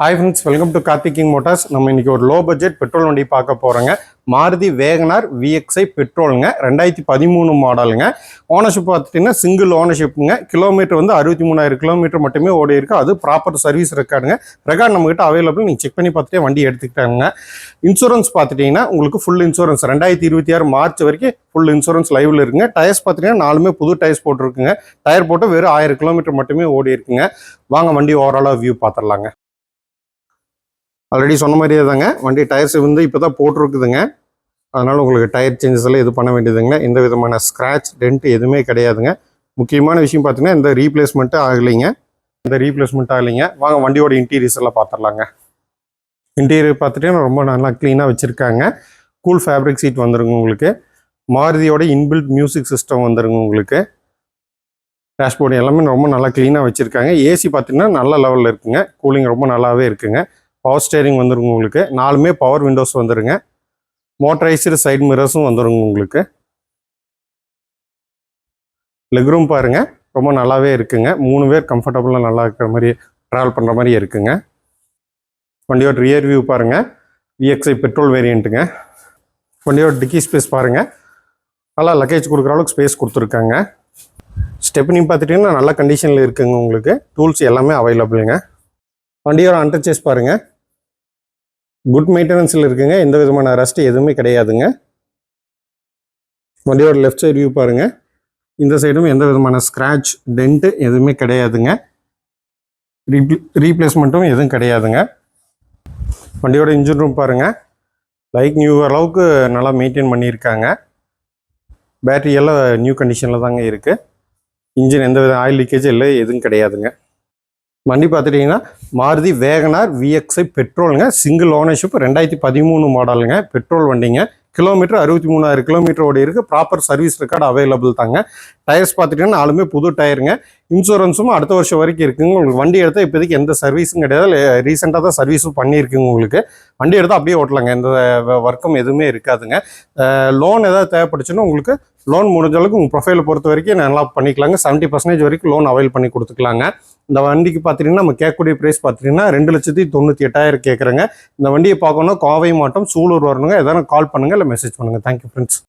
Hi friends, welcome to Karthik King Motors. நம்ம இன்னைக்கு ஒரு லோ பட்ஜெட் பெட்ரோல் வண்டி பார்க்க போறோங்க. மாருதி வேகனார் VXI பெட்ரோலுங்க 2013 மாடலுங்க. ஓனர்ஷிப் பார்த்துட்டீங்கன்னா சிங்கிள் ஓனர்ஷிப்புங்க. கிலோமீட்டர் வந்து 63,000 கிலோமீட்டர் மட்டுமே ஓடி இருக்கு. அது ப்ராப்பர் சர்வீஸ் ரெக்கார்டுங்க. ரெக்கார்டு நம்மகிட்ட அவைலபிள். நீங்கள் செக் பண்ணி பார்த்துட்டே வண்டி எடுத்துக்கிட்டாங்க. இன்சூரன்ஸ் பார்த்துட்டீங்கன்னா உங்களுக்கு ஃபுல் இன்சூரன்ஸ் 2026 மார்ச் வரைக்கும் ஃபுல் இன்சூரன்ஸ் லைவ்ல இருக்குங்க. டயர்ஸ் பார்த்துட்டீங்கன்னா 4மே புது டயர்ஸ் போட்டிருக்குங்க. டயர் போட்டு வெறும் 1000 கிலோமீட்டர் மட்டுமே ஓடி இருக்குங்க. வாங்க வண்டி ஓவராலாக வியூ பார்த்துடலாங்க. ஆல்ரெடி சொன்ன மாதிரியே தாங்க வண்டி டயர்ஸ் வந்து இப்போ தான் போட்டிருக்குதுங்க. அதனால் உங்களுக்கு டயர் சேஞ்சஸ் எல்லாம் இது பண்ண வேண்டியதுங்க. எந்த விதமான ஸ்க்ராட்ச் டென்ட் எதுவுமே கிடையாதுங்க. முக்கியமான விஷயம் பார்த்தீங்கன்னா இந்த ரீப்ளேஸ்மெண்ட்டு ஆகலைங்க. வாங்க வண்டியோட இன்டீரியர்ஸ் எல்லாம் பார்த்துடலாங்க. இன்டீரியர் பார்த்துட்டு ரொம்ப நல்லா க்ளீனாக வச்சுருக்காங்க. கூல் ஃபேப்ரிக் சீட் வந்துருங்க உங்களுக்கு. மாருதியோட இன்பில்ட் மியூசிக் சிஸ்டம் வந்துருங்க உங்களுக்கு. டேஷ்போர்டு எல்லாமே ரொம்ப நல்லா க்ளீனாக வச்சுருக்காங்க. ஏசி பார்த்தீங்கன்னா நல்ல லெவலில் இருக்குங்க. கூலிங் ரொம்ப நல்லாவே இருக்குங்க. பவர் ஸ்டேரிங் வந்துருங்க உங்களுக்கு. 4மே பவர் விண்டோஸ் வந்துருங்க. மோட்டரைஸ்டு சைடு மிரர்ஸும் வந்துருங்க உங்களுக்கு. லெக் ரூம் பாருங்க ரொம்ப நல்லாவே இருக்குங்க. 3 பேர் கம்ஃபர்டபுளாக நல்லா இருக்கிற மாதிரி ட்ராவல் பண்ணுற மாதிரி இருக்குங்க. வண்டியோட ரியர் வியூ பாருங்க. VXI பெட்ரோல் வேரியண்ட்டுங்க. வண்டியோட டிக்கி ஸ்பேஸ் பாருங்க. நல்லா லக்கேஜ் கொடுக்குற அளவுக்கு ஸ்பேஸ் கொடுத்துருக்காங்க. ஸ்டெப்னி பார்த்துட்டிங்கன்னா நல்ல கண்டிஷனில் இருக்குங்க உங்களுக்கு. டூல்ஸ் எல்லாமே அவைலபிளுங்க. வண்டியோட அண்டர்சேஸ் பாருங்க. குட் மெயின்டெனன்ஸில் இருக்குங்க. எந்த விதமான ரஸ்ட் எதுவுமே கிடையாதுங்க. வண்டியோட லெஃப்ட் சைடு வியூ பாருங்க. இந்த சைடும் எந்த விதமான ஸ்க்ராட்ச் டென்ட்டு எதுவுமே கிடையாதுங்க. ரீப்ளேஸ்மெண்ட்டும் எதுவும் கிடையாதுங்க. வண்டியோட இன்ஜின் ரூம் பாருங்க. லைக் நியூ அளவுக்கு நல்லா மெயின்டைன் பண்ணியிருக்காங்க. பேட்டரி எல்லாம் நியூ கண்டிஷனில் தாங்க இருக்குது. இன்ஜின் எந்த வித ஆயில் லீக்கேஜ் இல்லை எதுவும் கிடையாதுங்க. வண்டி பார்த்துட்டிங்கன்னா மாருதி வேகனார் VXI பெட்ரோலுங்க. சிங்கிள் ஓனர்ஷிப் 2013 மாடலுங்க. பெட்ரோல் வண்டிங்க. கிலோமீட்டர் 63,000 கிலோமீட்டர் ஓடி இருக்குது. ப்ராப்பர் சர்வீஸ் ரெக்கார்டு அவைலபிள் தாங்க. டயர்ஸ் பார்த்துட்டிங்கன்னா 4மே புது டயருங்க. இன்சூரன்ஸும் அடுத்த வருஷம் வரைக்கும் இருக்குங்க. உங்களுக்கு வண்டி எடுத்தால் இப்போதைக்கு எந்த சர்வீஸும் கிடையாது. ரீசெண்டாக தான் சர்வீஸும் பண்ணியிருக்குங்க உங்களுக்கு. வண்டி எடுத்தால் அப்படியே ஓட்டலாங்க. எந்த ஒர்க்கும் எதுவுமே இருக்காதுங்க. லோன் ஏதாவது தேவைப்பட்டுச்சுன்னா உங்களுக்கு லோன் முடிஞ்ச அளவுக்கு உங்கள் ப்ரொஃபைலை பொறுத்த வரைக்கும் நல்லா பண்ணிக்கலாங்க. 70% வரைக்கும் லோன் அவைல் பண்ணி கொடுத்துக்கலாங்க. இந்த வண்டிக்கு பார்த்துட்டிங்கன்னா நம்ம கேட்கக்கூடிய ப்ரைஸ் பார்த்துட்டிங்கன்னா 2,98,000 கேட்குறேங்க. இந்த வண்டியை பார்க்கணுன்னா கோவை மாவட்டம் சூலூர் வரணுங்க. எதாவது கால் பண்ணுங்கள் இல்லை மெசேஜ் பண்ணுங்கள். Thank you friends.